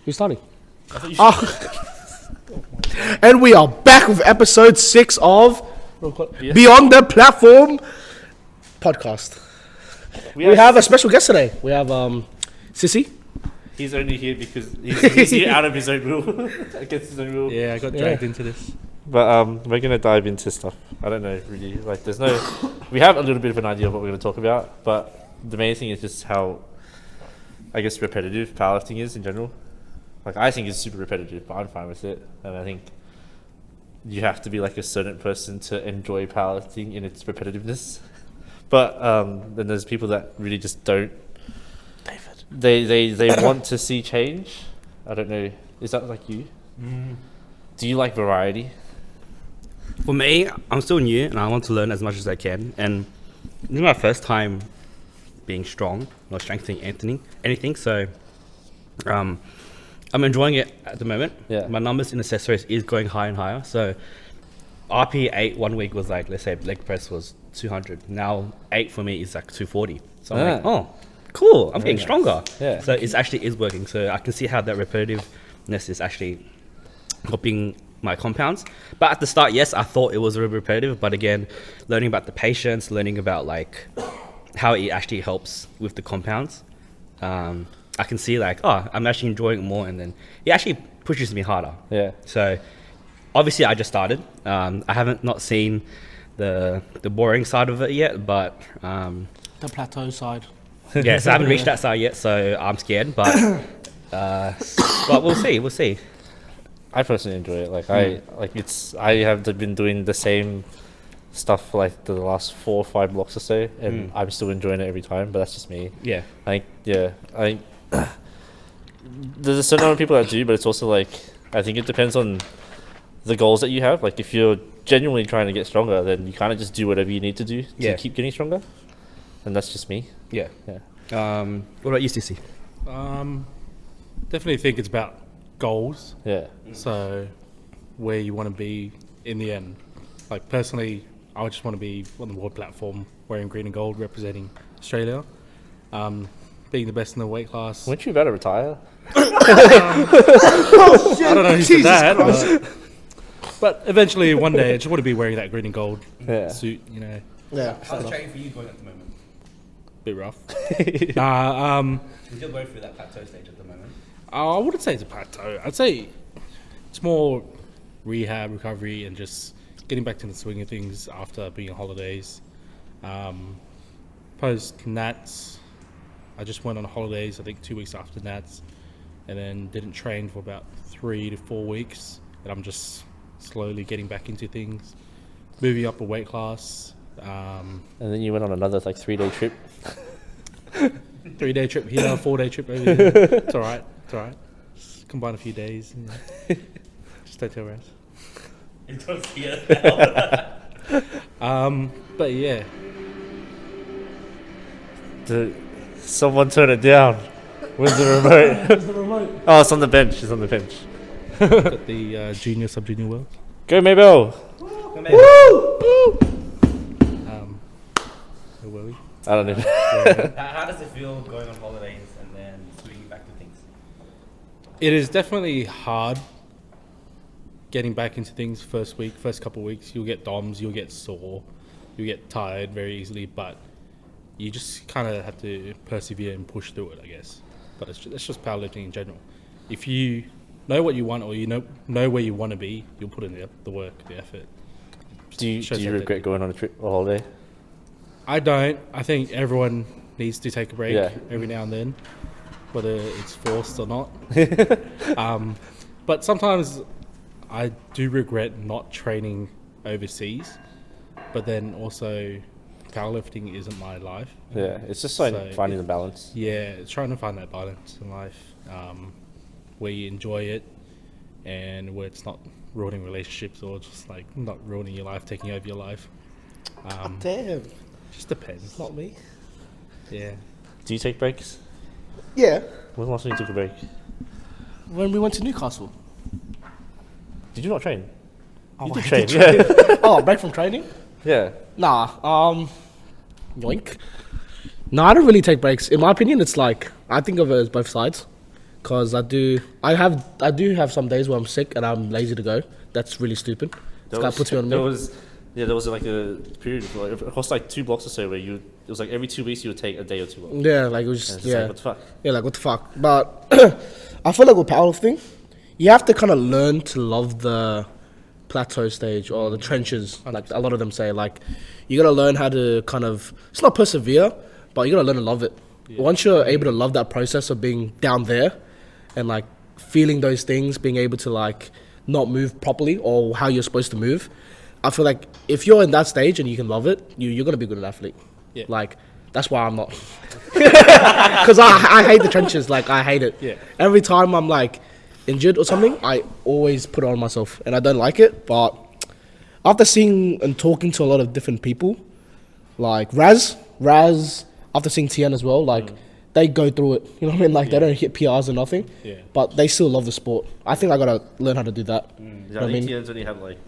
Who's starting? And we are back with episode 6 of Beyond the Platform podcast. We have a special guest today. We have Sissy. He's only here because he's here out of his own rule. Against his own rule. Yeah, I got dragged into this. But we're gonna dive into stuff. I don't know really. Like, there's no. We have a little bit of an idea of what we're gonna talk about, but the main thing is just how, I guess, repetitive powerlifting is in general. Like, I think it's super repetitive, but I'm fine with it, and I think you have to be like a certain person to enjoy powerlifting in its repetitiveness. But then there's people that really just don't. They want to see change. I don't know. Is that like you? Do you like variety? For me, I'm still new and I want to learn as much as I can. And this is my first time being strong, not strengthening anything. So I'm enjoying it at the moment. Yeah. My numbers in accessories is going higher and higher. So RP 8 1 week was like, let's say leg press was 200. Now 8 for me is like 240. So I'm like, oh, cool, I'm getting stronger. Yeah. So it actually is working. So I can see how that repetitiveness is actually helping my compounds. But at the start, yes, I thought it was really repetitive. But again, learning about the patients, learning about like how it actually helps with the compounds, I can see like, oh, I'm actually enjoying it more, and then it actually pushes me harder. Yeah. So obviously, I just started. I haven't not seen the boring side of it yet, but The plateau side. yeah, so I haven't reached that side yet, so I'm scared. But we'll see. We'll see. I personally enjoy it. Like I have been doing the same stuff for like the last 4 or 5 blocks or so, and I'm still enjoying it every time. But that's just me. Yeah. There's a certain amount of people that do, but it's also like, I think it depends on the goals that you have. Like, if you're genuinely trying to get stronger, then you kind of just do whatever you need to do to keep getting stronger. And that's just me. Yeah. Yeah. What about you, Sissy? Definitely think it's about goals. Yeah. So where you want to be in the end. Like, personally, I just want to be on the world platform wearing green and gold, representing Australia. Being the best in the weight class. Weren't you about to retire? I don't know who said that. But eventually, one day, I just want to be wearing that green and gold suit, you know. Yeah. How's the training for you going at the moment? Bit rough. You're still going through that plateau stage at the moment. I wouldn't say it's a plateau. I'd say it's more rehab, recovery, and just getting back to the swing of things after being on holidays. Post Nats, I just went on holidays, I think 2 weeks after Nats, and then didn't train for about 3 to 4 weeks. And I'm just slowly getting back into things, moving up a weight class. And then you went on another like 3-day trip. 3-day trip here, 4-day trip over here. It's alright. Just combine a few days. Yeah. Just don't tell Raz. But yeah. Someone turn it down. Where's the remote? Oh, it's on the bench. Got the junior, sub-junior world. Go Mabel. Woo! Where were we? I don't know. How does it feel going on holidays and then swinging back to things? It is definitely hard getting back into things first couple of weeks. You'll get DOMs, you'll get sore, you'll get tired very easily, but you just kind of have to persevere and push through it, I guess. But it's just powerlifting in general. If you know what you want, or you know where you want to be, you'll put in the work, the effort. Do you regret going on a trip or holiday? I don't. I think everyone needs to take a break every now and then, whether it's forced or not. But sometimes I do regret not training overseas, but then also powerlifting isn't my life. Yeah, it's just like finding the balance. Yeah, it's trying to find that balance in life, where you enjoy it and where it's not ruining relationships or just like not ruining your life, taking over your life. Damn. Just depends. Not me. Yeah. Do you take breaks? Yeah. When last time you took a break? When we went to Newcastle. Did you not train? Oh, you did I train, did train. yeah. Oh, break from training? Yeah. Nah. Yoink. No, I don't really take breaks. In my opinion, it's like, I think of it as both sides. Cause I do have some days where I'm sick and I'm lazy to go. That's really stupid. This guy puts me on me. There was like a period across like 2 blocks or so where it was like every 2 weeks you would take a day or two off. Yeah, like it was just, Like, what the fuck? Yeah, like what the fuck. But I feel like with powerlifting, you have to kind of learn to love the plateau stage or the trenches. Like a lot of them say, like you gotta learn how to kind of, it's not persevere, but you gotta learn to love it. Yeah. Once you're able to love that process of being down there and like feeling those things, being able to like not move properly or how you're supposed to move, I feel like if you're in that stage and you can love it, you're gonna be a good athlete. Yeah. Like that's why I'm not, because I hate the trenches. Like I hate it. Yeah. Every time I'm like injured or something, I always put it on myself, and I don't like it. But after seeing and talking to a lot of different people, like Raz, after seeing Tian as well, like they go through it. You know what I mean? Like they don't hit PRs or nothing, but they still love the sport. I think I gotta learn how to do that. You know what I mean? Tian's only had like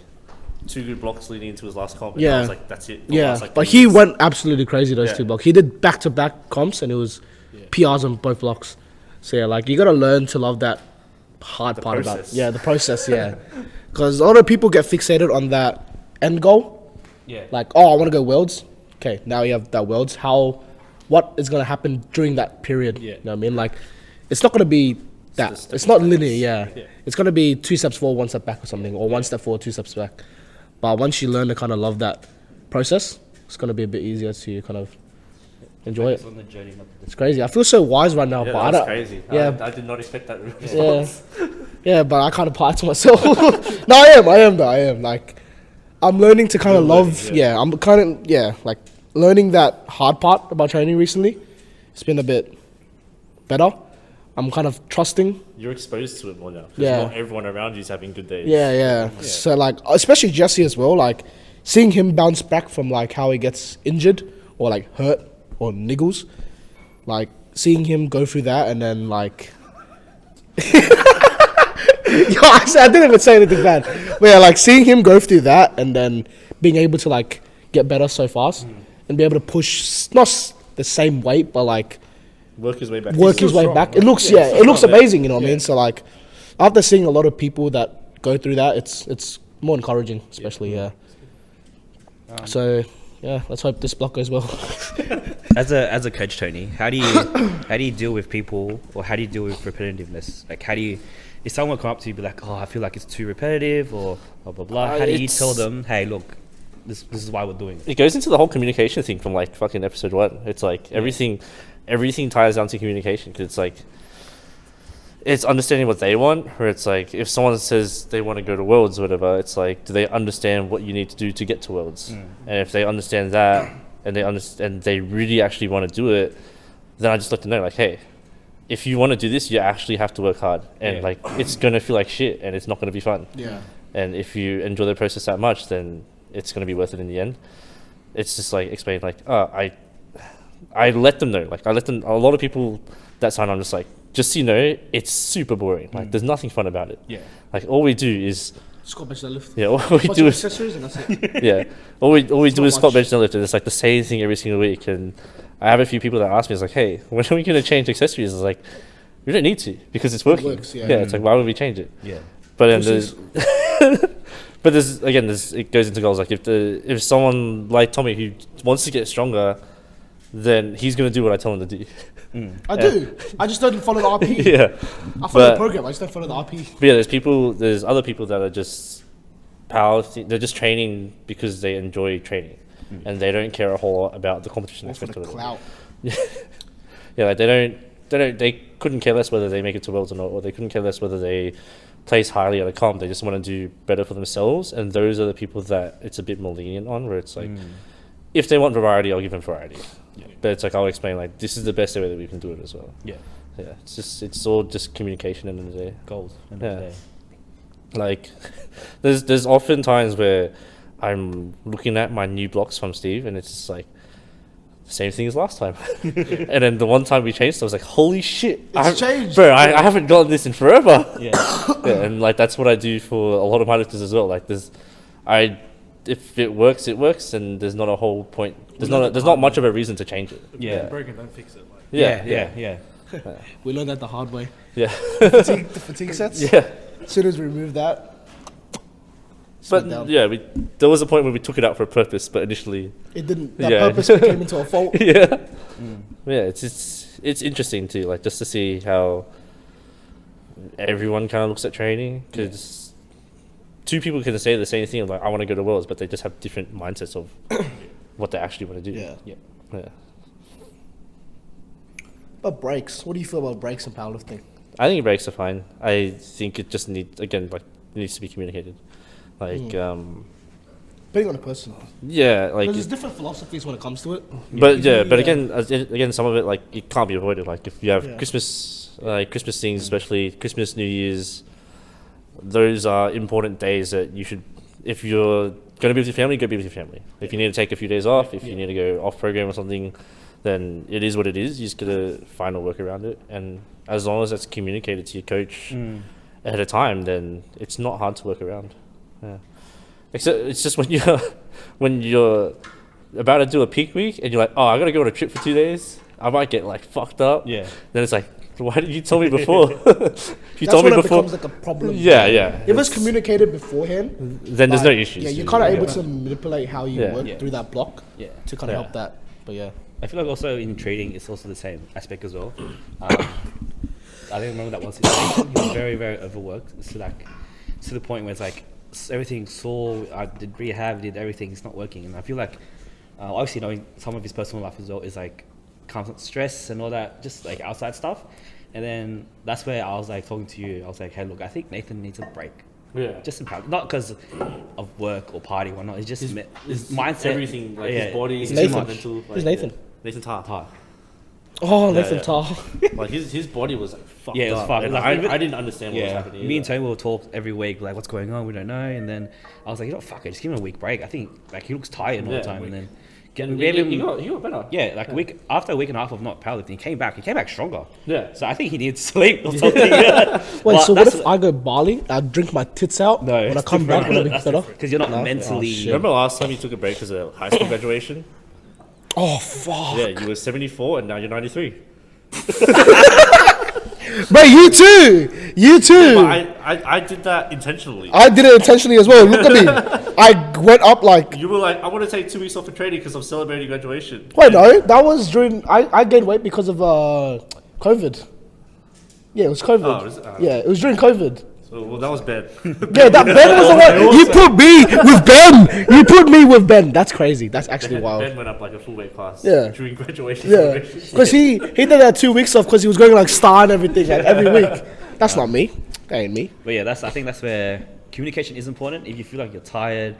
2 good blocks leading into his last comp. Yeah, I was like, that's it. Yeah, last, like, but 3 he years. went absolutely crazy those 2 blocks. He did back-to-back comps, and it was PRs on both blocks. So yeah, like you gotta learn to love that hard part about it. Yeah, the process. Yeah, because a lot of people get fixated on that end goal. Yeah. Like, oh, I want to go worlds. Okay, now you have that worlds. What is gonna happen during that period? Yeah. You know what I mean? Like, it's not gonna be that. It's not linear. Yeah. It's gonna be 2 steps forward, 1 step back, or something, or 1 step forward, 2 steps back. But once you learn to kind of love that process, it's gonna be a bit easier to kind of enjoy it. On the journey, not the It's crazy. I feel so wise right now, Yeah, but I that's don't. crazy. Yeah. I did not expect that response. Yeah, but I kind of apply it to myself. No, I am. Like, I'm learning to kind of love. Yeah, I'm kind of like learning that hard part about training recently. It's been a bit better. I'm kind of trusting. You're exposed to it more now. 'Cause Yeah. not everyone around you is having good days. Yeah. So like, especially Jesse as well. Like, seeing him bounce back from like how he gets injured or like hurt or niggles, like seeing him go through that and then like. Yo, I didn't even say anything bad. But yeah, like seeing him go through that and then being able to like get better so fast and be able to push not the same weight, but like Work his way back. work his way back. It looks it looks amazing, you know what I mean? So like after seeing a lot of people that go through that, it's more encouraging, especially so yeah, let's hope this block goes well. As a coach, Tony, how do you deal with people, or how do you deal with repetitiveness? Like, if someone come up to you, be like, oh, I feel like it's too repetitive, or blah blah blah. How do you tell them, hey, look, this is why we're doing it? It goes into the whole communication thing from like fucking episode 1. It's like everything ties down to communication, because it's like it's understanding what they want. Where it's like if someone says they want to go to Worlds or whatever, it's like, do they understand what you need to do to get to Worlds? And if they understand that and they really actually want to do it, then I just let them know, like, hey, if you want to do this, you actually have to work hard, and like it's gonna feel like shit, and it's not gonna be fun. Yeah. And if you enjoy the process that much, then it's gonna be worth it in the end. It's just like explain, like, I let them know, like I let them. A lot of people that sign on, just like, just so you know, it's super boring. Like there's nothing fun about it. Yeah. Like all we do is Squat bench deadlift. Yeah, all we do is accessories and that's it. yeah. All we do is squat bench deadlift, and it's like the same thing every single week. And I have a few people that ask me, it's like, hey, when are we going to change accessories? It's like, we don't need to, because it's working. It works, yeah. It's like, why would we change it? Yeah. But then it goes into goals. Like if someone like Tommy who wants to get stronger, then he's going to do what I tell him to do. I do. I just don't follow the RP. Yeah. I follow the program. I just don't follow the RP. But yeah, there's other people that are just powerlifting. They're just training because they enjoy training, and they don't care a whole lot about the competition aspect of it. Clout. Yeah, like they couldn't care less whether they make it to Worlds or not, or they couldn't care less whether they place highly at a comp. They just want to do better for themselves, and those are the people that it's a bit more lenient on, where it's like, if they want variety, I'll give them variety. Yeah. But it's like, I'll explain, like, this is the best way that we can do it as well. Yeah. Yeah. It's all just communication at the end of the day. Goals. Yeah. Like, there's often times where I'm looking at my new blocks from Steve, and it's just like, same thing as last time. And then the one time we changed, I was like, holy shit. It's changed. Bro, I haven't gotten this in forever. Yeah. And like, that's what I do for a lot of my lifters as well. Like, if it works, it works, and there's not a whole point. There's not much of a reason to change it. Yeah. Broken, don't fix it. Like. Yeah. We learned that the hard way. Yeah. The fatigue sets. Yeah. As soon as we remove that. But down. yeah, there was a point where we took it out for a purpose, but initially, It didn't. That Yeah. purpose became into a fault. yeah, yeah, it's interesting too, like just to see how everyone kind of looks at training, because two people can say the same thing, like I want to go to Worlds, but they just have different mindsets of what they actually want to do. Yeah. Yeah. But breaks. What do you feel about breaks in powerlifting? I think breaks are fine. I think it just needs it needs to be communicated. Like, Depending on the person. yeah, like, There's different philosophies when it comes to it. but Usually, again, some of it like it can't be avoided. Like if you have Yeah. Christmas things, especially Christmas, New Year's, those are important days that you should, if you're going to be with your family, go be with your family. If you need to take a few days off, if you need to go off program or something, then it is what it is. You just gotta find a work around it, and as long as that's communicated to your coach ahead of time, then it's not hard to work around. Yeah. Except it's just when you're about to do a peak week and you're like, oh, I gotta go on a trip for 2 days. I might get like fucked up. Yeah. Then it's like, why didn't you tell me before? If you That's told me when it before. becomes like a problem. Yeah, yeah. If it's communicated beforehand, Then there's no like, issues. Yeah, you're kind of able to manipulate how you work Yeah. through that block Yeah. to kind of Yeah. help that. But yeah. I feel like also in trading, it's also the same aspect as well. I think I remember that once he was very, very overworked. So like, to the point where it's like everything's sore. I did rehab, did everything. It's not working, and I feel like obviously knowing some of his personal life as well is like constant stress and all that, just like outside stuff. And then that's where I was like talking to you. I was like, hey, look, I think Nathan needs a break. Yeah. Just in not because of work or party or whatnot. It's just his mindset, everything, like his body, He's his Nathan. mental. Like, Who's Nathan? Nathan Tar. Oh, Yeah, Nathan yeah. Tar. Like his body was like fucked Yeah, it was up. fucked. And Like, I didn't understand what was happening. Me and either. Tony will talk every week, like, what's going on? We don't know. And then I was like, you know, fuck it, just give him a week break. I think like he looks tired all the Yeah, time. week. And then He got better. yeah, like after a week and a half of not powerlifting, he came back stronger. Yeah. So I think he needs sleep or something. Wait, But so what that's if I go Bali, I drink my tits out, No, when I it's come back, different. when I better? Because you're not mentally. Oh, shit. Remember last time you took a break because of high school graduation? Oh, fuck. Yeah, you were 74 and now you're 93. Bro, you too! You too! But I did that intentionally. I did it intentionally as well. Look at me. I went up like... You were like, I want to take 2 weeks off of training because I'm celebrating graduation. Wait, no. That was during... I gained weight because of COVID. Yeah, it was COVID. Oh, was it? Yeah, it was during COVID. So, well, that was bad. Yeah, that Ben was the one. You put me with Ben. You put me with Ben. That's crazy. That's actually wild. Ben went up like a full weight class Yeah. during graduation. Yeah, celebrations. because he did that 2 weeks off because he was going like star and everything like every week. That's not me. That ain't me. But yeah, I think that's where communication is important. If you feel like you're tired,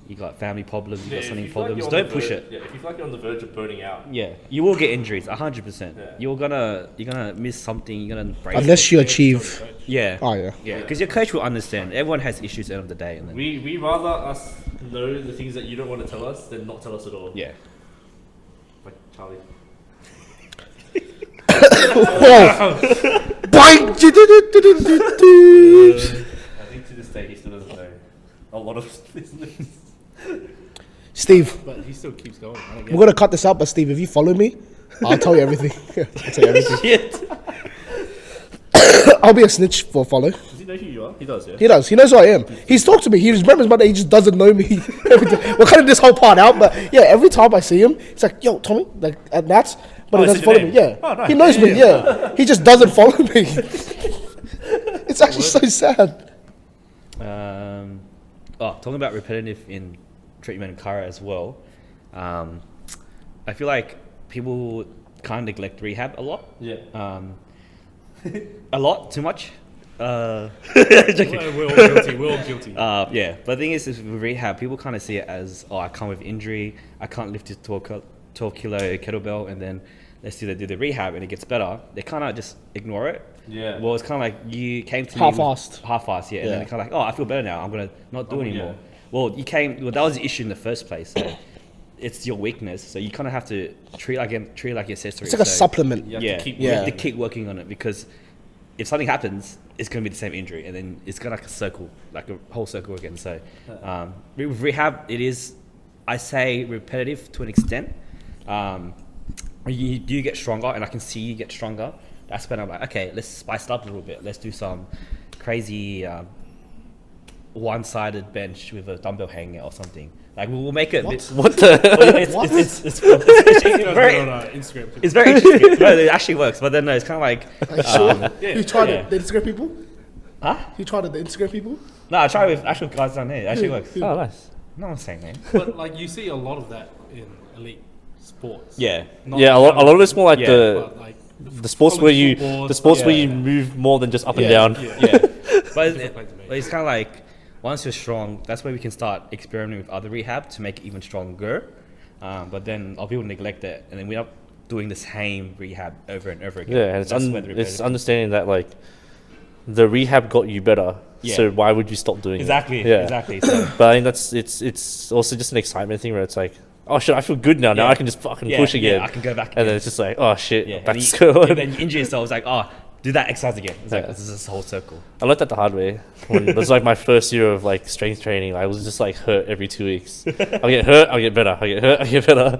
you got family problems, you got If something you feel like problems, you're on don't the push verge- it. Yeah, if you feel like you're on the verge of burning out. Yeah, you will get injuries, 100%. Yeah. You're gonna miss something. You're gonna break. Unless you achieve. Yeah. Oh yeah. Yeah, because your coach will understand. Everyone has issues at the end of the day, and then We rather us know the things that you don't want to tell us than not tell us at all. yeah. Like Charlie. Whoa. Bite. I think to this day he still doesn't know a lot of things. Steve, But he still keeps going. I don't get we're gonna cut this out, but Steve, if you follow me, I'll tell you everything. I'll tell you everything. Shit. I'll be a snitch for a follow. Does he know who you are? He does, yeah. He does. He knows who I am. He's talked to me. He remembers my name. He just doesn't know me. We're cutting this whole part out, but yeah, every time I see him, it's like, yo, Tommy, like at Nats, but Oh, he it's doesn't your follow me. name. Yeah, Oh, nice. he knows me. Yeah, he just doesn't follow me. It's actually so sad. Talking about repetitive in treatment and Kara as well. I feel like people kind of neglect rehab a lot. Yeah. A lot, too much. We're all guilty. We're all guilty. Yeah, but the thing is with rehab, people kind of see it as, oh, I come with injury, I can't lift this 12 kilo kettlebell, and then let's do the rehab and it gets better. They kind of just ignore it. Yeah. Well, it's kind of like you came to Half-assed. Half-assed, yeah. And then Yeah. kind of like, oh, I feel better now. I'm gonna not do it anymore. yeah. Well, that was the issue in the first place. So it's your weakness. So you kind of have to treat like your accessory. It's like a So- supplement. You have Yeah, to keep you have Yeah. to keep working on it, because if something happens, it's going to be the same injury, and then it's going to like a circle, like a whole circle again. So with rehab, it is, I say, repetitive to an extent. You do get stronger, and I can see you get stronger, That's when I'm like, okay, let's spice it up a little bit. Let's do some crazy one-sided bench with a dumbbell hanger or something. Like we'll make it. What the? It's very, Instagram. it's very interesting. No, it actually works, but then no, it's kind of like. Who tried yeah. it? The Instagram people? Huh? Who tried it? The Instagram people? No, I tried with actual guys down there. It actually works. Oh, nice. No one's saying that. But like you see a lot of that in elite sports. Yeah. Not Yeah, a lot of it's more like but like the sports where you football, the sports where yeah. you move more than just up and Yeah. down. Yeah. But Different to me. it's kind of like once you're strong, that's where we can start experimenting with other rehab to make it even stronger. But then a lot of people neglect it, and then we're not doing the same rehab over and over again. Yeah, and That's where the it's repetitive- understanding that like the rehab got you better, Yeah. so why would you stop doing exactly. it? Yeah. Exactly. So, But I think that's it's also just an excitement thing where it's like, oh shit, I feel good now. Now Yeah. I can just fucking push again. Yeah, I can go back. And then again. it's just like, oh shit, yeah, back and to you- school. and then you injure yourself. It's like, oh, do that exercise again. It's like Yeah. this is this whole circle. I learned that the hard way. When it was like my first year of like strength training. I was just like hurt every 2 weeks. I'll get hurt, I'll get better. I get hurt, I get better.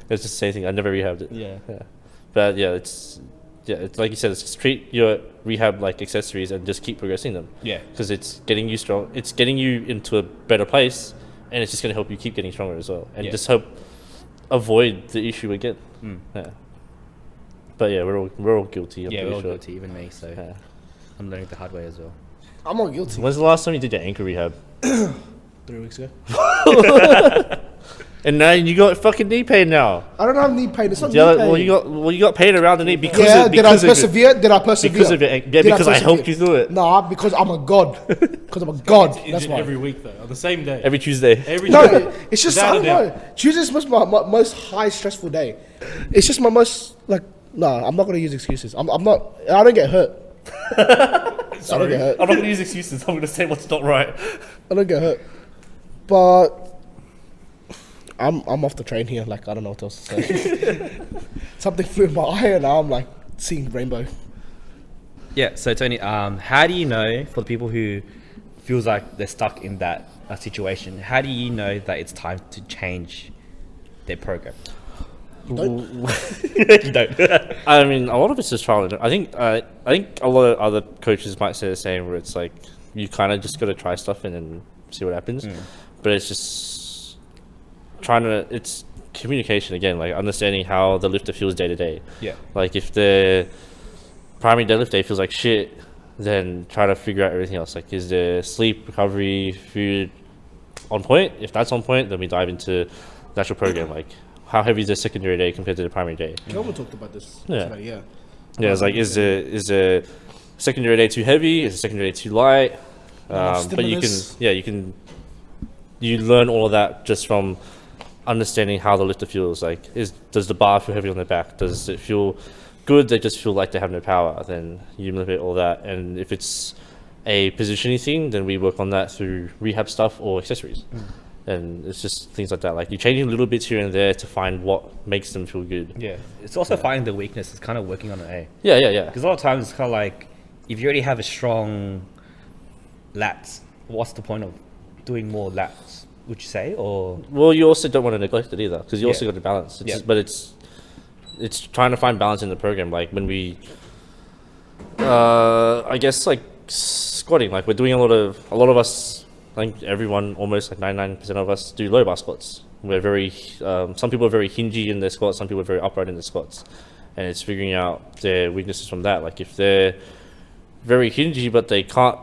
It's just the same thing. I never rehabbed it. Yeah. But yeah, it's like you said. It's just treat your rehab like accessories and just keep progressing them. Yeah. Because it's getting you strong. It's getting you into a better place, and it's just going to help you keep getting stronger as well. And Yeah. just help avoid the issue again. Mm. Yeah. But yeah, we're all guilty. I'm Yeah, we're pretty all sure. guilty, even me. So Yeah. I'm learning the hard way as well. I'm not guilty. When's the last time you did your ankle rehab? 3 weeks ago. And now you got fucking knee pain now. I don't have knee pain. It's not knee Yeah, pain. you got pain around the knee because Yeah, of, did I because of persevere? Did I persevere? because of your yeah, Did because I helped persevere? you through it Nah, because I'm a god. Because I'm a god. That's Injured why. every week though, on the same day. every Tuesday. Every No, day. it's just Without I a don't doubt. know. Tuesday's my most high stressful day. It's just my most like. Nah, I'm not gonna use excuses. I'm not. I don't get hurt. I don't get hurt. I'm not gonna use excuses. I'm gonna say what's not right. I don't get hurt. But I'm off the train here. Like I don't know what else to say. Something flew in my eye, and now I'm like seeing rainbow. Yeah. So Tony, how do you know for the people who feels like they're stuck in that situation? How do you know that it's time to change their program? You don't. I mean, a lot of it's just trial and error. I think a lot of other coaches might say the same, where it's like you kind of just got to try stuff and then see what happens. But it's just it's communication again, like understanding how the lifter feels day to day. Yeah. Like if the primary deadlift day feels like shit, then try to figure out everything else. Like, is there sleep, recovery, food on point? If that's on point, then we dive into the actual program. Like, how heavy is the secondary day compared to the primary day? Kelvin talked about this. Yeah. Today, yeah. Yeah, it's like, is the secondary day too heavy? Is the secondary day too light? But you learn all of that just from understanding how the lifter feels. Like, does the bar feel heavy on their back? Does it feel good? They just feel like they have no power. Then you manipulate all that. And if it's a positioning thing, then we work on that through rehab stuff or accessories. And it's just things like that. Like, you're changing little bits here and there to find what makes them feel good. Yeah. It's also finding the weakness. It's kind of working on it. Eh? Yeah. Because a lot of times it's kind of like if you already have a strong lats, what's the point of doing more lats? Would you say, or Well, you also don't want to neglect it either, because you also Yeah. got to balance. It's Yeah. just, but it's trying to find balance in the program. Like when we, I guess like squatting. Like we're doing a lot of us. I think everyone, almost like 99% of us, do low bar squats. We're very some people are very hingy in their squats. Some people are very upright in their squats, and it's figuring out their weaknesses from that. Like if they're very hingy but they can't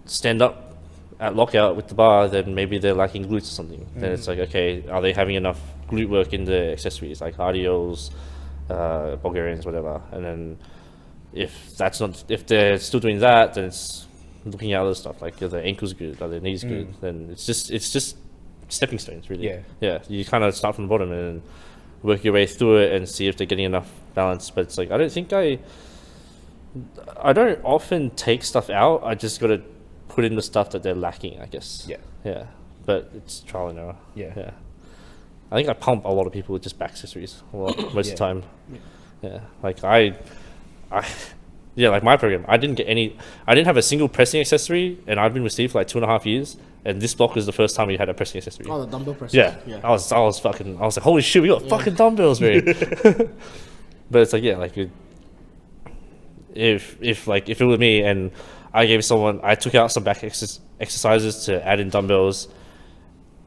stand up at lockout with the bar, then maybe they're lacking glutes or something. Then it's like, okay, are they having enough glute work in the accessories like RDLs, Bulgarians, whatever? And then if they're still doing that, then it's looking at other stuff like, are their ankles good, are their knees good? Then it's just stepping stones, really. Yeah. You kind of start from the bottom and then work your way through it and see if they're getting enough balance. But it's like, I don't often take stuff out. I just got to put in the stuff that they're lacking, I guess. Yeah. But it's trial and error. Yeah. I think I pump a lot of people with just back accessories most of the time. Yeah. Like like my program, I didn't have a single pressing accessory, and I've been with Steve for like 2.5 years, and this block was the first time we had a pressing accessory. Oh, the dumbbell press. Yeah. I was like, holy shit, we got fucking dumbbells, man. But it's like, yeah, like if it were me and I took out some back exercises to add in dumbbells,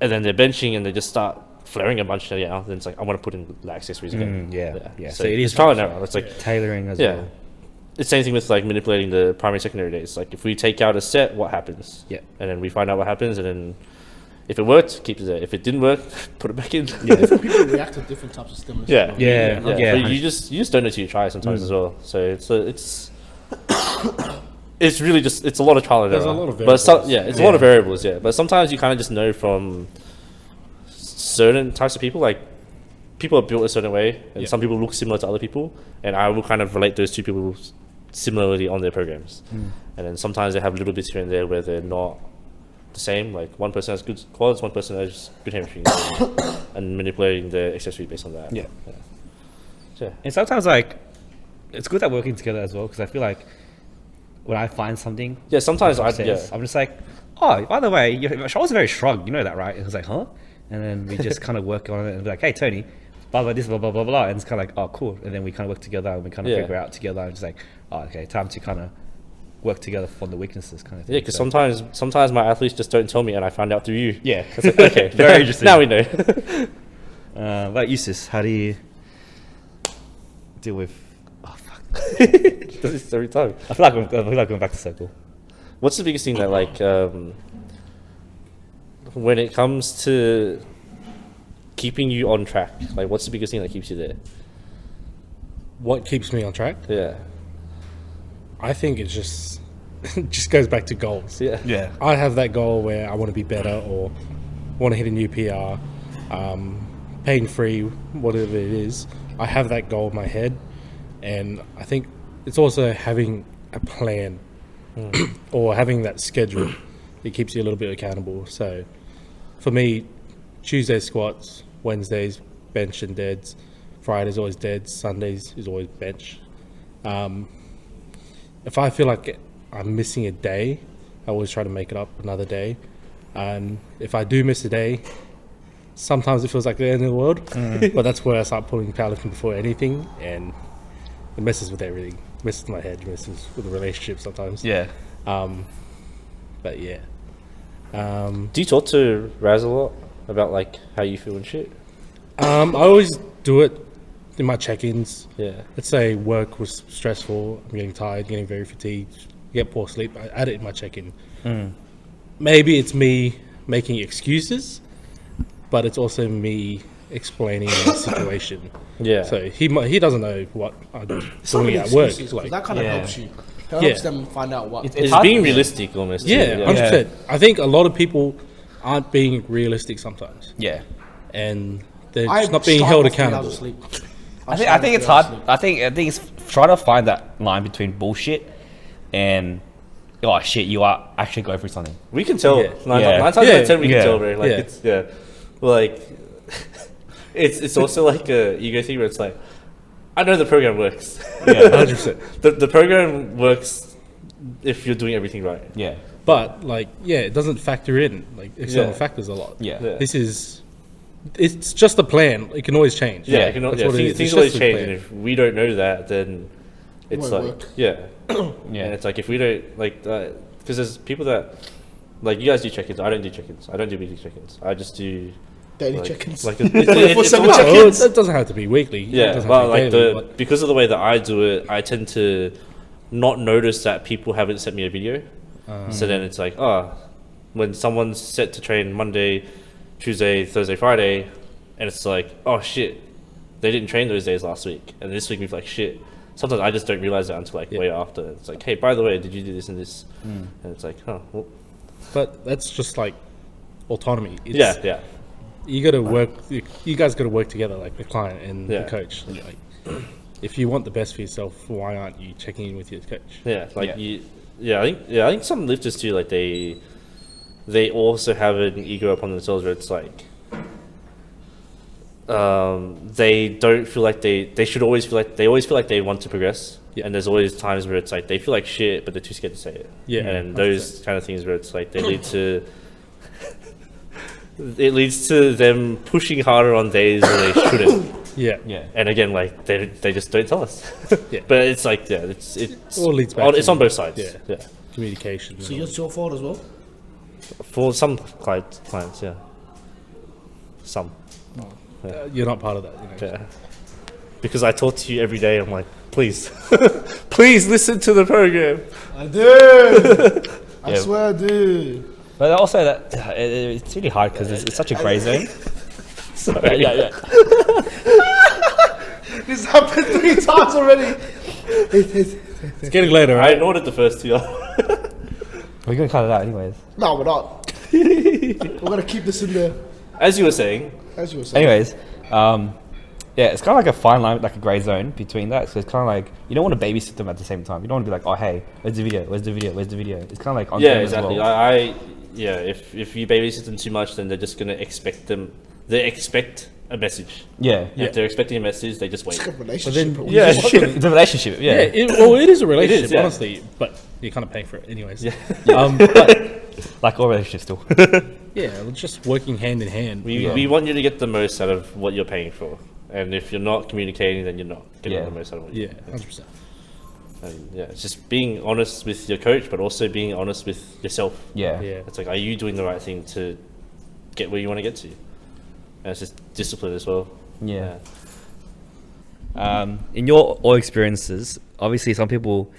and then they're benching and they just start flaring a bunch of then it's like I want to put in the accessories again. Yeah. So it is trial and error. It's like Tailoring as yeah. well. It's the same thing with like manipulating the primary secondary days. Like if we take out a set, what happens? Yeah. And then we find out what happens, and then if it worked, keep it there. If it didn't work, put it back in. Different people react to different types of stimulus. Yeah. Yeah. But you just don't know till you try sometimes as well. So it's it's really just it's a lot of trial and error. There's a lot of but variables. it's a lot of variables. Yeah, but sometimes you kind of just know from certain types of people. Like people are built a certain way, and some people look similar to other people, and I will kind of relate those two people similarly on their programs. And then sometimes they have little bits here and there where they're not the same. Like one person has good quads, one person has good hamstrings, and manipulating the accessory based on that. Yeah. So, And sometimes like it's good that we're working together as well, because I feel like when I find something, yeah, sometimes I'm just like, oh, by the way, your shoulders are very strong. You know that, right? And it's like, huh? And then we just kind of work on it and be like, hey, Tony, blah blah this, blah blah blah blah, and it's kind of like, oh, cool. And then we kind of work together and we kind of figure out together. And just like, oh, okay, time to kind of work together on the weaknesses, kind of thing. yeah, because sometimes my athletes just don't tell me, and I find out through you. Yeah, It's like, okay, very interesting. Now we know. But Eustace, how do you deal with? Oh fuck! Does this every time. I feel like I'm going back to circle. What's the biggest thing that like when it comes to keeping you on track? Like, what's the biggest thing that keeps you there? What keeps me on track? Yeah. I think it's just it just goes back to goals. Yeah. I have that goal where I want to be better or want to hit a new PR, pain free, whatever it is. I have that goal in my head, and I think it's also having a plan or having that schedule that keeps you a little bit accountable. So for me, Tuesdays squats, Wednesdays bench and deads, Fridays always deads, Sundays is always bench. If I feel like I'm missing a day, I always try to make it up another day. And if I do miss a day, sometimes it feels like the end of the world. But that's where I start pulling powerlifting before anything, and it messes with everything. It messes with my head, it messes with the relationship sometimes. Yeah. But yeah. Do you talk to Raz a lot about like how you feel and shit? I always do it in my check-ins. Yeah. Let's say work was stressful, I'm getting tired, getting very fatigued, get poor sleep, I add it in my check-in. Maybe it's me making excuses, but it's also me explaining the situation. Yeah. So he doesn't know what I'm doing at work. Excuses, 'cause Like, that kind of Yeah. helps you. It helps them find out what. It's hard being to- realistic almost. too, yeah, 100%. I think a lot of people aren't being realistic sometimes, Yeah. and they're I just not being held strive for 3 hours accountable. of sleep. I think it's hard. I think it's trying to find that line between bullshit and oh shit, you are actually going through something. We can tell. Yeah. Nine Yeah. times out of 10 we Yeah. can tell, bro. Like Yeah. Like it's also like a ego thing where it's like, I know the program works. Yeah. 100%. The program works if you're doing everything right. Yeah. But like, yeah, it doesn't factor in like external Yeah. factors a lot. Yeah. Yeah. It's just a plan. It can always change. Yeah, Yeah, that's what it is. things It's always just a change, plan. and if we don't know that, then it's Won't like work. yeah, Yeah. and it's like if we don't like because there's people that like you guys do check-ins. I don't do check-ins. I don't do weekly check-ins. I just do Daily like, check-ins. Like 24/7 always- check-ins. It doesn't have to be weekly. It yeah, doesn't have but to be like daily, the because of the way that I do it, I tend to not notice that people haven't sent me a video. So then it's like, when someone's set to train Monday, Tuesday, Thursday, Friday, and it's like, oh shit, they didn't train those days last week, and this week we've like shit. Sometimes I just don't realize that until like way after. It's like, hey, by the way, did you do this and this? And it's like, well, but that's just like autonomy. It's, yeah. You got to work. You guys got to work together, like the client and Yeah. the coach. Like, if you want the best for yourself, why aren't you checking in with your coach? Yeah, like Yeah. I think some lifters too, like they also have an ego upon themselves where it's like they don't feel like they should always feel like they want to progress. Yeah. And there's always times where it's like they feel like shit, but they're too scared to say it. Yeah, and 100%. those kind of things where it's like they lead to it leads to them pushing harder on days where they shouldn't. Yeah. Yeah, and again, like they just don't tell us. Yeah. But it's like it's All leads back it's to- on both sides. Yeah. Yeah. Communication. So it's your fault as well. For some clients, yeah. Some. You're not part of that. You know? Yeah. Because I talk to you every day. I'm like, please, please listen to the program. I do. I Yeah. swear I do. But also that it's really hard because it's such a grey zone. Sorry. Yeah. This happened 3 times already. It's getting later, I right? ignored it the first 2. We're gonna cut it out anyways. No, we're not. We're gonna keep this in there, As you were saying, as you were saying. Anyways, yeah, it's kind of like a fine line, like a grey zone between that. So it's kind of like you don't want to babysit them at the same time. You don't want to be like, oh hey, where's the video? Where's the video? Where's the video? It's kind of like on yeah, them exactly. as well. I yeah, if you babysit them too much, then they're just gonna expect they expect a message. Yeah, And if they're expecting a message, they just wait. It's like a relationship. then- Yeah, it's a relationship. Yeah, Yeah, it is a relationship, yeah. honestly, but you're kind of paying for it anyways. Yeah. But like all relationships still. yeah, we're just working hand in hand. We want you to get the most out of what you're paying for, and if you're not communicating, then you're not getting Yeah. the most out of what. Yeah, 100%. And yeah, it's just being honest with your coach, but also being honest with yourself. Yeah. Yeah. It's like, are you doing the right thing to get where you want to get to? And it's just discipline as well. Yeah. In your all experiences, obviously some people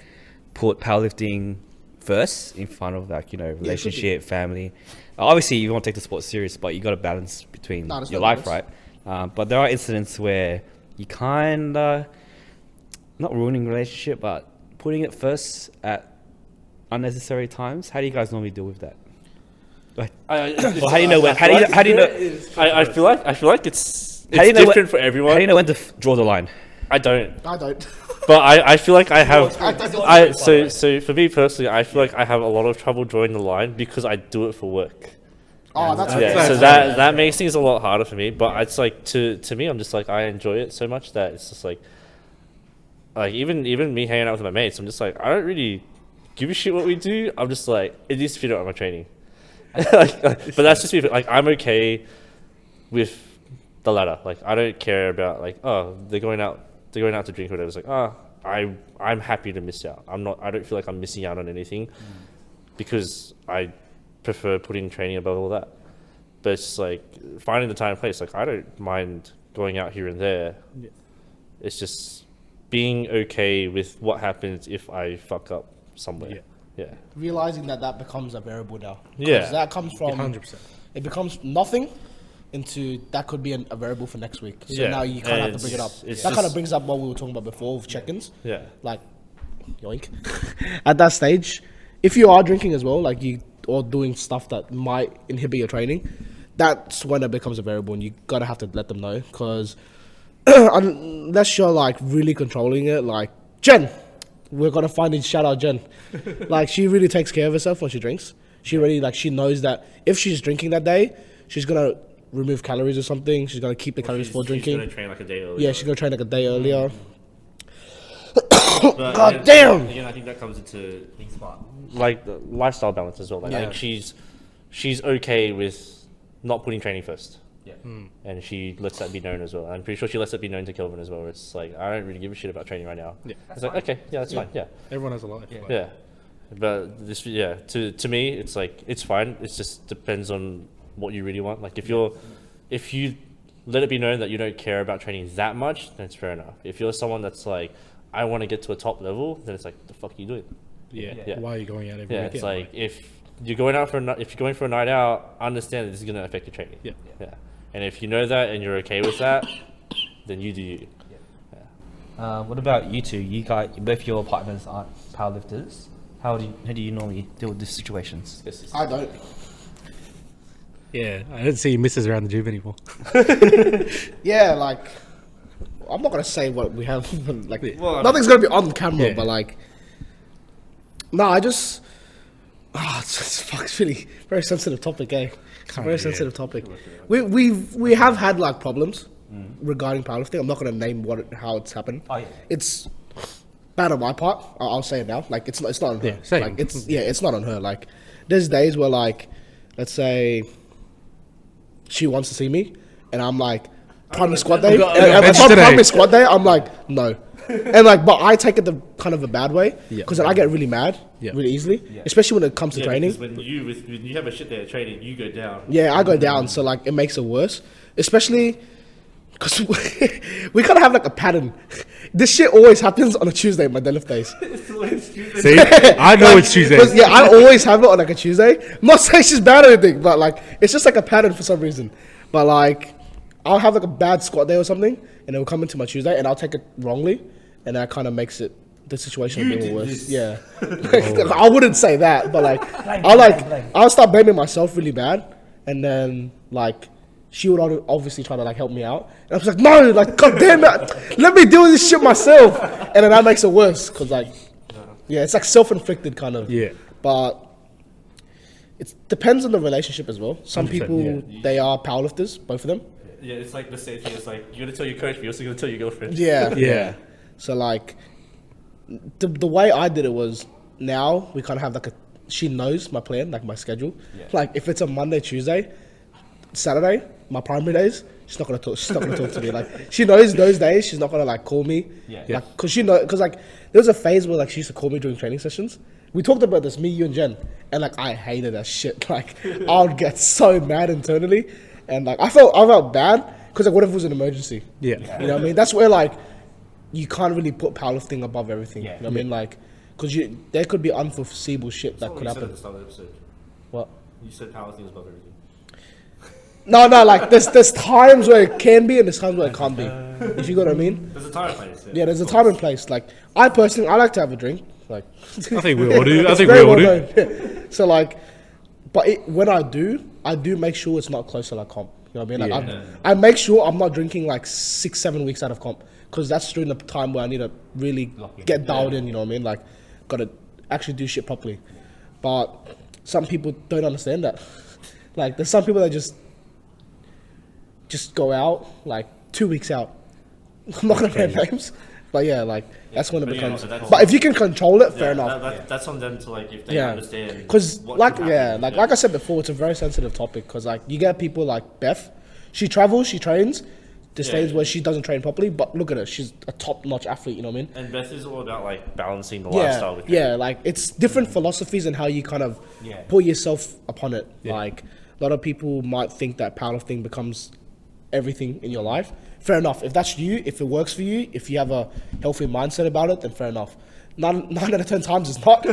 put powerlifting first in front of like, relationship, family. Obviously you want to take the sport serious, but you got to balance between No, there's your no life, balance. right? But there are incidents where you kind of, not ruining relationship, but putting it first at unnecessary times. How do you guys normally deal with that? Like, or how do you know when? How do you know? I feel like it's How do you know different for everyone. How do you know when to draw the line? I don't. I don't. But I feel like I have. I don't. So for me personally, I feel like I have a lot of trouble drawing the line because I do it for work. Oh, that's Yeah, so that makes things a lot harder for me. But it's like to me, I'm just like I enjoy it so much that it's just like even me hanging out with my mates, I'm just like I don't really give a shit what we do. I'm just like it needs to fit out my training. But that's just me. Like I'm okay with the latter. Like I don't care about like they're going out to drink or whatever. It's like I'm happy to miss out. I don't feel like I'm missing out on anything because I prefer putting training above all that. But it's just like finding the time and place. Like I don't mind going out here and there. Yeah. It's just being okay with what happens if I fuck up somewhere. Yeah. realizing that becomes a variable now. 'Cause Yeah. that comes from 100%. it becomes nothing into that could be a variable for next week. So Yeah. now you kind of have to bring it up. It's That kind of just- brings up what we were talking about before with check-ins. Yeah. Like, yoink. At that stage, if you are drinking as well, like you or doing stuff that might inhibit your training, that's when it becomes a variable, and you gotta have to let them know because unless you're like really controlling it, like Jen, we're gonna find and shout out Jen. Like she really takes care of herself when she drinks. She really she knows that if she's drinking that day, she's gonna remove calories or something. She's gonna keep the calories for drinking. She's gonna train like a day earlier. Yeah, she's gonna train like a day earlier. But God again- damn! Again, I think that comes into like the lifestyle balance as well. Like, I think she's okay with not putting training first. Yeah. And she lets that be known as well. I'm pretty sure she lets it be known to Kelvin as well. It's like I don't really give a shit about training right now. Yeah. It's like okay, yeah, that's fine. Yeah. Everyone has a life. Yeah. Yeah. But this to me it's like it's fine. It just depends on what you really want. Like if you let it be known that you don't care about training that much, then it's fair enough. If you're someone that's like I want to get to a top level, then it's like the fuck are you doing? Yeah. Why are you going out every Yeah, weekend? it's like if you're going out if you're going for a night out, understand that this is going to affect your training. Yeah. Yeah. And if you know that and you're okay with that, then you do you. What about you two? You guys, both your partners aren't powerlifters. How do you normally deal with these situations? I don't. Yeah, I don't see misses around the gym anymore. Yeah, like I'm not gonna say what we have. Like Well, I nothing's gonna be on camera, Yeah. but like, no, I just. It's really very sensitive topic, eh? It's a very sensitive topic. We have had like problems regarding powerlifting. I'm not gonna name how it's happened. Oh, yeah. It's bad on my part. I'll say it now. Like it's not on her. Yeah, same. Like it's not on her. Like there's days where like, let's say, she wants to see me, and I'm like, primary squat day. got And bench if I'm today. primary squat day, I'm like, no. And like, but I take it the kind of a bad way Yeah. because then I get really mad Yeah. really easily, especially when it comes to training. Because when you have a shit day at training, you go down. Yeah, I go down, so like it makes it worse, especially because we kind of have like a pattern. This shit always happens on a Tuesday, my deadlift days. See, I know it's Tuesday. Yeah, I always have it on like a Tuesday. I'm not saying she's bad or anything, but like it's just like a pattern for some reason. But like I'll have like a bad squat day or something, and it'll come into my Tuesday, and I'll take it wrongly, and that kind of makes it the situation a bit worse. this. Yeah, I wouldn't say that, but like I'll start blaming myself really bad, and then like she would obviously try to like help me out, and I was like, no, like god damn it, let me deal with this shit myself, and then that makes it worse because like yeah, it's like self-inflicted kind of. Yeah. But it depends on the relationship as well. Some 100%, people yeah. they are powerlifters, both of them. Yeah, it's like the same thing. It's like you're gonna tell your coach, but you're also gonna tell your girlfriend. Yeah, Yeah. So like, the way I did it was now we kind of have like a. She knows my plan, like my schedule. Yeah. Like if it's a Monday, Tuesday, Saturday, my primary days, she's not gonna talk. She's not gonna talk to me. Like she knows those days, she's not gonna like call me. Yeah. Like cause like there was a phase where like she used to call me during training sessions. We talked about this, me, you, and Jen, and like I hated that shit. Like I would get so mad internally, and like I felt bad because like what if it was an emergency? Yeah. You know what I mean? That's where like you can't really put powerlifting above everything. Yeah. You know what I mean? Like, because there could be unforeseeable shit that That's could what you said at happen. the start of the episode. What? You said powerlifting was above everything. No, like there's times where it can be and there's times where it can't be. If you got what I mean? There's a time and place. Yeah, there's a time and place. Like I personally, I like to have a drink. Like I think we all do. I it's think we very all well do. known. So like, but when I do make sure it's not close to like comp. You know what I mean? Like Yeah. I make sure I'm not drinking like 6-7 weeks out of comp because that's during the time where I need to really get dialed in. You know what I mean? Like, gotta actually do shit properly. But some people don't understand that. Like, there's some people that just go out like 2 weeks out. I'm not gonna name names, but yeah, like that's when it But yeah, becomes. so that's- But if you can control it, fair enough. That's on them to like if they Yeah, understand. because what like could yeah, happen. like I said before, it's a very sensitive topic because like you get people like Beth, she travels, she trains. There's Yeah. days where she doesn't train properly, but look at her, she's a top-notch athlete. You know what I mean? And Beth is all about like balancing the Yeah, lifestyle with yeah. Like it's different philosophies and how you kind of Yeah. put yourself upon it. Like a lot of people might think that powerlifting becomes everything in your life. Fair enough. If that's you, if it works for you, if you have a healthy mindset about it, then fair enough. 9 out of 10 times it's not.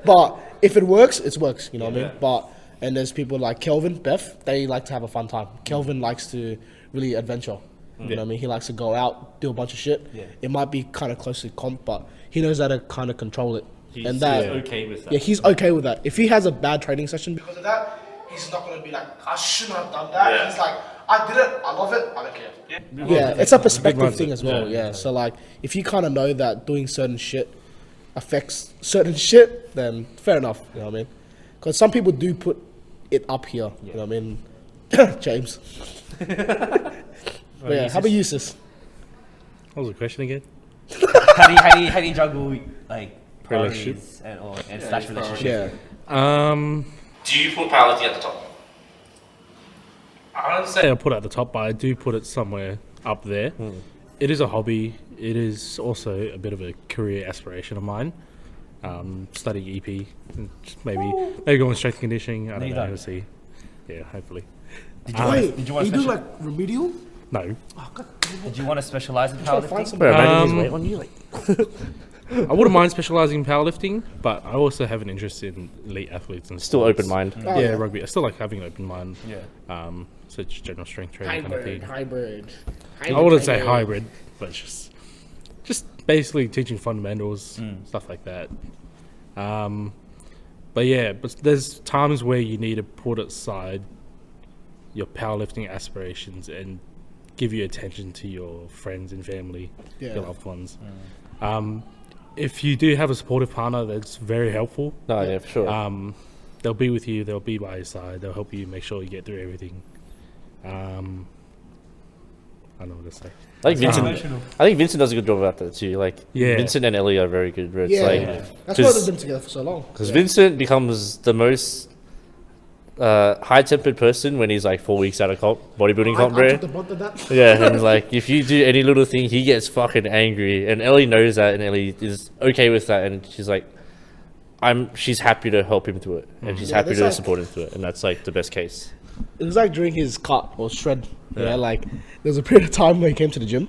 But if it works, it works. You know what I mean? Yeah. But and there's people like Kelvin, Beth, they like to have a fun time. Kelvin likes to really adventure. You know what I mean? He likes to go out, do a bunch of shit. Yeah. It might be kind of close to comp, but he knows how to kind of control it. He's and that, okay with that. yeah, he's okay with that. If he has a bad training session because of that, he's not going to be like, I shouldn't have done that. Yeah. He's like, I did it, I love it, I don't care. Yeah, it's a perspective thing as well, yeah. So like, if you kind of know that doing certain shit affects certain shit, then fair enough, you know what I mean? Because some people do put it up here, you know what I mean? James. But yeah, how about you, sis? What was the question again? How do you juggle like Relationship. priorities and slash relationship? Yeah. Do you put powerlifting at the top? I don't say I put it at the top, but I do put it somewhere up there. It is a hobby. It is also a bit of a career aspiration of mine. Studying EP, and just maybe going strength and conditioning. I don't know. We'll see. Yeah, hopefully. Wait, did you are want you to doing like remedial? No, Did you want to specialize in Trying to find powerlifting? some. Bro, imagine his weight on you. Like, I wouldn't mind specializing in powerlifting, but I also have an interest in elite athletes and still sports. open mind. Oh, Yeah, rugby. I still like having an open mind. Yeah. So just general strength training kind of thing. Hybrid. I wouldn't say hybrid, but just basically teaching fundamentals, stuff like that. But yeah, but there's times where you need to put aside your powerlifting aspirations and give your attention to your friends and family, Yeah. your loved ones. If you do have a supportive partner, that's very helpful. No, yeah, for sure. They'll be with you. They'll be by your side. They'll help you make sure you get through everything. I don't know what to say. I think Vincent. Emotional. I think Vincent does a good job about that too. Like Yeah. Vincent and Ellie are very good. Where it's Yeah, like, that's why they've because been together for so long. Vincent becomes the most high-tempered person when he's like 4 weeks out of bodybuilding comp, I bro. took the brunt of that. Yeah, and like if you do any little thing, he gets fucking angry, and Ellie knows that, and Ellie is okay with that, and she's like, she's happy to help him through it, and she's happy that's to like- support him through it, and that's like the best case. It was like during his cut or shred. Yeah, like there was a period of time where he came to the gym,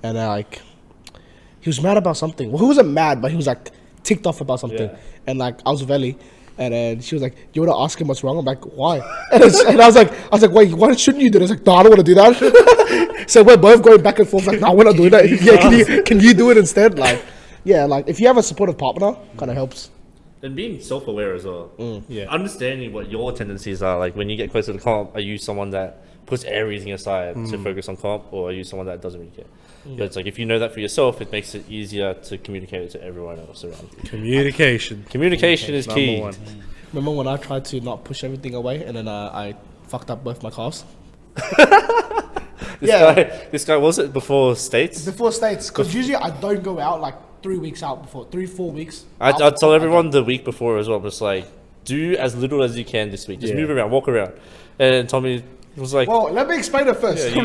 and like he was mad about something. Well, he wasn't mad, but he was like ticked off about something. Yeah. And like I was with Ellie, and then she was like, "You want to ask him what's wrong?" I'm like, "Why?" And I was like, "Wait, why shouldn't you do this?" Like, "No, I don't want to do that." So we're both going back and forth. Like, "No, we're not doing that." Yeah, can you do it instead? Like, yeah, like if you have a supportive partner, kind of helps. And being self-aware as well. Yeah. Understanding what your tendencies are. Like when you get closer to comp, are you someone that puts everything aside to focus on comp, or are you someone that doesn't really care? But it's like if you know that for yourself, it makes it easier to communicate it to everyone else around you. Communication. Communication is key. Number one. Remember when I tried to not push everything away, and then I fucked up both my calves? This guy was it before States? Before States, because usually I don't go out like 3 weeks out before, 4 weeks. I tell everyone the week before as well. I'm just like, do as little as you can this week. Just Yeah. move around, walk around. And Tommy was like, Well, let me explain it first. Yeah,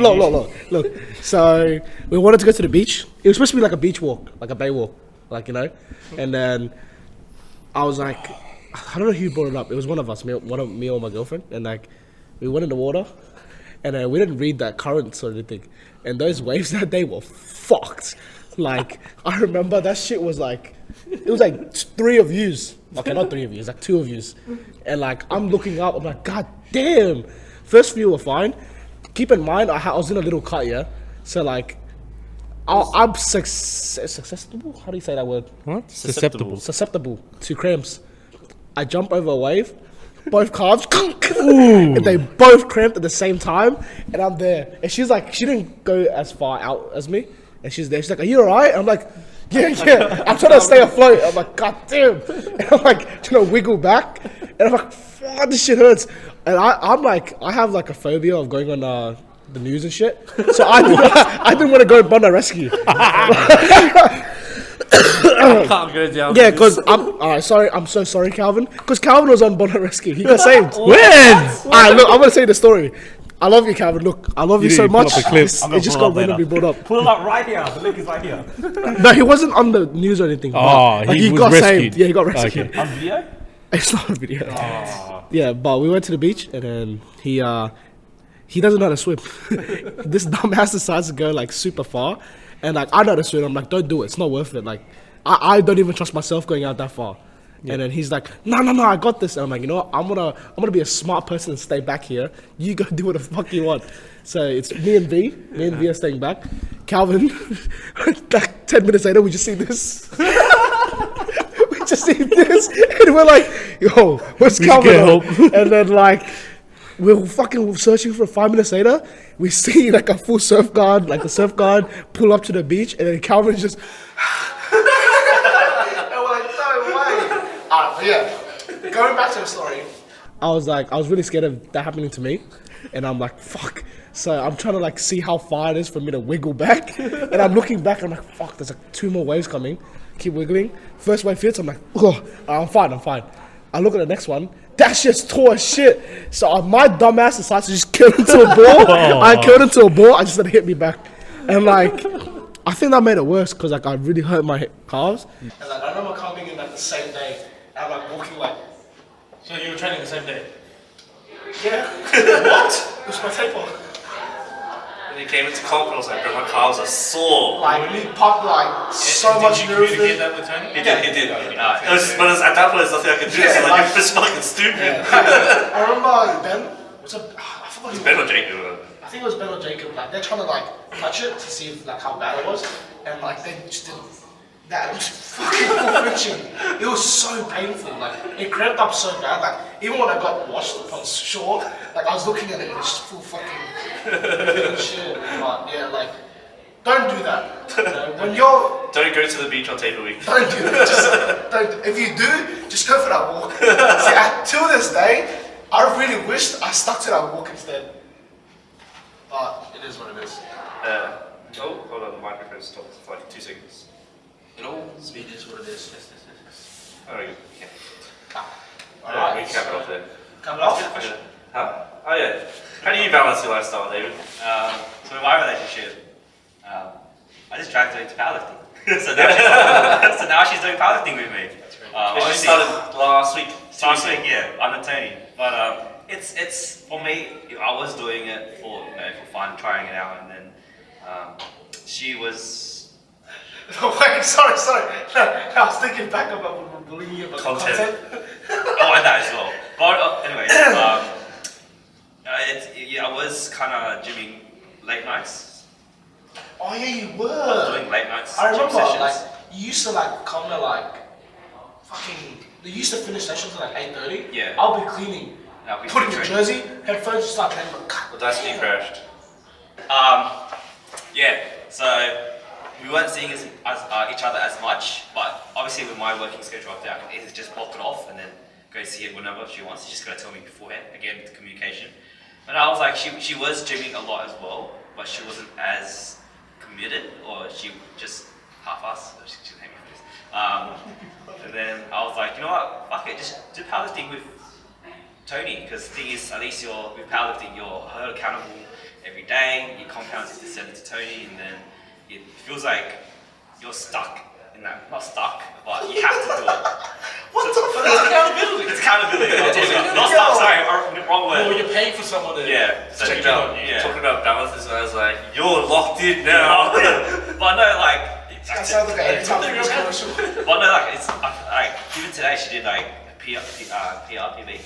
Look. So we wanted to go to the beach. It was supposed to be like a beach walk, like a bay walk, like, you know. And then I was like, I don't know who brought it up. It was one of us, me or my girlfriend, and like we went in the water, and we didn't read that currents or anything. And those waves that day were fucked. Like I remember that shit was like, it was like 3 of yous. Okay, not 3 of yous, like 2 of yous. And like I'm looking up, I'm like, God damn. First few were fine. Keep in mind, I was in a little cut, yeah. So like, I'm susceptible. How do you say that word? What? Susceptible. Susceptible to cramps. I jump over a wave, both calves, and they both cramped at the same time, and I'm there. And she's like, she didn't go as far out as me, and she's there. She's like, "Are you alright?" I'm like, "Yeah." I'm trying to stay afloat. I'm like, "God damn!" And I'm like trying to wiggle back, and I'm like, "Fuck, this shit hurts." And I'm like, I have like a phobia of going on the news and shit, so I didn't want to go Bondi Rescue. I can't go down. Yeah, because I'm so sorry, Calvin. Because Calvin was on Bondi Rescue. He got saved. When? Alright, look, I'm gonna say the story. I love you, Calvin. Look, I love you You so need to pull much. up the clip. It's- I'm It gonna just pull got it up randomly brought up. Pull it up right here. The link is right here. No, he wasn't on the news or anything. Oh, but, like, he was got rescued. saved. Yeah, he got rescued. Okay. On video? It's not a video. Yeah, but we went to the beach and then he doesn't know how to swim. This dumbass decides to go like super far, and like I know how to swim. I'm like, don't do it. It's not worth it. Like I don't even trust myself going out that far. And then he's like, no, I got this. And I'm like, you know what? I'm gonna be a smart person and stay back here. You go do what the fuck you want. So it's me and V. Me and V are staying back. Calvin, like 10 minutes later, we just see this. We just see this, and we're like, yo, what's Calvin get on? help. And then like, we're fucking searching for 5 minutes later. We see like a full surf guard, pull up to the beach, and then Calvin's just. And we're like, no way. Yeah. Going back to the story. I was really scared of that happening to me, and I'm like, fuck. So I'm trying to like see how far it is for me to wiggle back, and I'm looking back. I'm like, fuck. There's like 2 more waves coming. Keep wiggling. First wave hits. I'm like, oh, I'm fine. I look at the next one. That shit's tall as shit. So my dumb ass decides to just kill into a ball. I killed into a ball. I just let it hit me back, and like, I think that made it worse because like I really hurt my calves. And like I remember coming in like the same day, and like walking like. So you were training the same day? Yeah. What? It was my taper. And he came into comp and I was like, bro, my calves are sore. Like we pumped like so much Did you communicate nerve. that with Tony? He did. At that point, there's nothing I could do. Yeah, so like, like- you're just fucking stupid. I remember Ben. I forgot his Ben name. or Jacob? I think it was Ben or Jacob. Like they're trying to like touch it to see if, like how bad it was, and like they just didn't. That was fucking full friction. It was so painful. Like it cramped up so bad. Like even when I got washed on shore, like I was looking at it, and it's just full fucking shit. But yeah, like don't do that. You know, when you're Don't go to the beach on taper week. don't do it. Just don't. If you do, just go for that walk. See, till this day, I really wished I stuck to that walk instead. But it is what it is. Oh, hold on, the microphone stopped for like 2 seconds. It always is what it is. Yes. Oh, we can Alright. cap it off there. Come Ask off. me the question. Huh? Oh yeah. How do you balance your lifestyle, David? So in my relationship, I just dragged her into powerlifting. so now she's doing powerlifting with me. She Obviously- started last week. Last week, yeah, under Tony. But it's for me. I was doing it for for fun, trying it out, and then she was. Wait, sorry. I was thinking back about bullying you about Content. Oh, and that as well. But anyways, I was kind of gymming late nights, Oh yeah, you were. doing late nights. I gym remember, sessions. like, you used to like come at like fucking. You used to finish sessions at like 8:30. Yeah. I'll be cleaning, I'll be putting your training. jersey, headphones, just start training. Well, that's when you crashed. Yeah, so we weren't seeing each other as much, but obviously with my working schedule up there, I can easily just block it off and then go see it whenever she wants. She's just gotta tell me beforehand, again, with the communication. But I was like, she was gymming a lot as well, but she wasn't as committed, or she just half-assed. She'll hate me for this. And then I was like, you know what, fuck it, just do powerlifting with Tony, because the thing is, at least you're with powerlifting, you're held accountable every day. Your compounds is to send it to Tony, and then it feels like you're stuck in that. Not stuck, but you have to do it. What the fuck? It's accountability. It's accountability. I'm talking about. Not stuck. Sorry, wrong word. Well, you're paying for someone to Yeah. So Talking you about, yeah. talking about balances, I was like, you're locked in now. But no, like. That sounds like an anytime fitness commercial. But no, like it's like even today she did like a PRPV.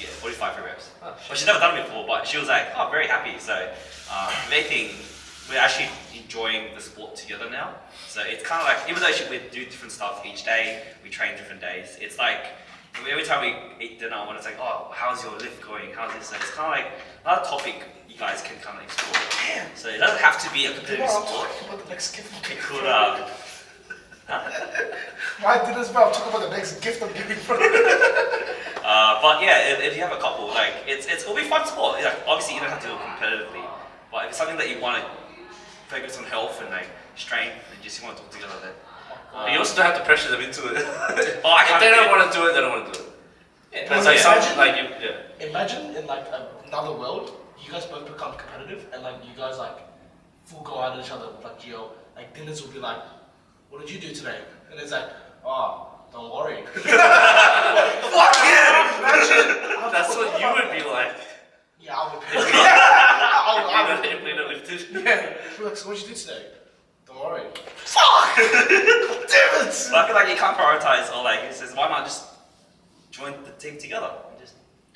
Yeah, 45 reps. But she's never done it before, but she was like, oh, very happy. So, vaping, we're actually enjoying the sport together now. So it's kind of like, even though we do different stuff each day, we train different days, it's like, every time we eat dinner, I want to say, oh, how's your lift going? How's this? So it's kind of like another topic you guys can kind of explore. Damn. So it doesn't have to be a competitive Tomorrow I'm sport. talking about the next gift. It could, My dinner's about. I'm talking about the next gift I'm giving for but yeah, if you have a couple, like it'll be fun sport. Like, obviously, you don't have to do it competitively, but if it's something that you want to focus on health and like strength and just you want to talk together, then You also don't have to pressure them into it. oh, I If can't. they don't want to do it, they don't want to do it. Yeah, But it's like Imagine- some, like you, yeah. Imagine in like another world, you guys both become competitive and like you guys like full go at each other with like Gio. Like dinners will be like, what did you do today? And it's like, oh, don't worry. Fuck yeah! That's what you would be like. Yeah, I would. I would. If we don't lift it. Yeah. Look, so what'd you do today? Don't worry. Fuck! Damn it! But I feel like you can't prioritize, or like it says, why not just join the team together and just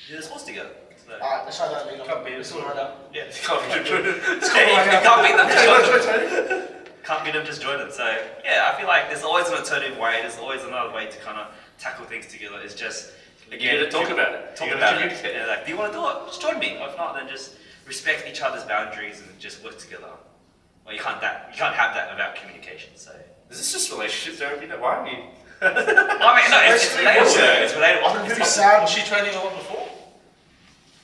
do the sports together? So, Alright, let's try that later. Can't beat it. Let's do it right now. yeah, You can't be doing it. you can't beat them. Just join them. Tony? Can't beat them, just join them. So yeah, I feel like there's always an alternative way. There's always another way to kind of tackle things together. It's just again, You gotta talk about it. Talk You about gotta it. communicate. Yeah, like, do you want to do it? Just join me. If not, then just respect each other's boundaries and just work together. Well, you can't have that without communication. So Is this just relationship therapy? No, why are you? I mean, no, it's relatable. It's relatable. I'm really sad. Was she training a lot before?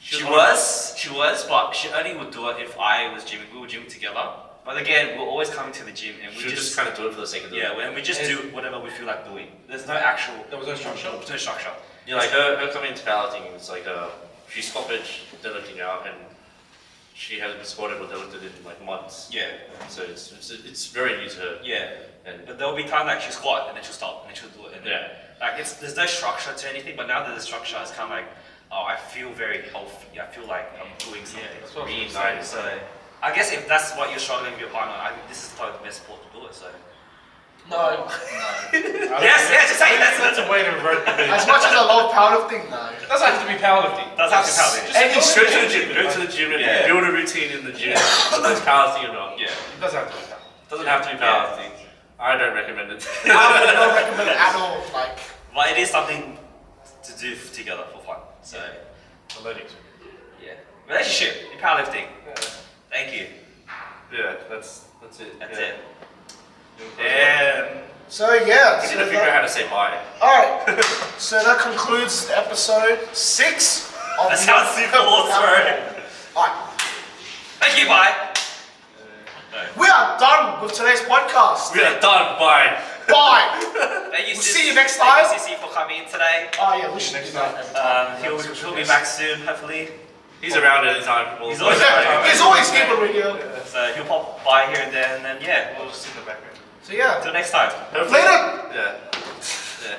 She was, but she only would do it if I was gymming. We were gymming together. But again, we're always coming to the gym and we Should just kind of do it for the sake of doing it. yeah, when we just do whatever we feel like doing. There's no actual. There was no structure. There's no structure. Yeah, like her coming to powerlifting, it's like she stopped deadlifting out and she hasn't been squatted or deadlifted in like months. Yeah, So it's very new to her. yeah. And But there'll be time like she'll squat and then she'll stop and then she'll do it. And then, yeah. like there's no structure to anything. But now that there's structure, it's kind of like, oh, I feel very healthy. I feel like I'm doing something. Yeah, that's what I was really gonna nice. say. So I guess if that's what you're struggling with your partner, I think this is probably the best sport to do it. So No. yes, just say That's a way to rope them in. As much as I love powerlifting, no. It doesn't have to be powerlifting. That's how it's powerlifting. Just Any go Go to to the gym. Go to the gym and Yeah. build a routine in the gym. Whether it's powerlifting or not. Yeah, It doesn't have to be powerlifting. Doesn't have to be powerlifting. I don't recommend it. I would not recommend it at all. Like, but it is something to do together for fun. So The learning experience. yeah, relationship in powerlifting. Thank you. Yeah, that's it. That's yeah. it. And so yeah. We So need to figure out how to say bye. Alright. So that concludes episode 6 of that sounds super awesome. Alright. Thank you. Bye. We are done with today's podcast. We are done. Bye. Bye. Thank you, We'll Sis. see you next Thank time. you, Sissy, for coming in today. Oh yeah, we should do that every time. He'll be back soon, hopefully. He's around at the time. He's always around. He's always keeping radio. So he'll pop by here and there, and then yeah, we'll just Just in the background. So yeah, till next time. later. Yeah. Yeah.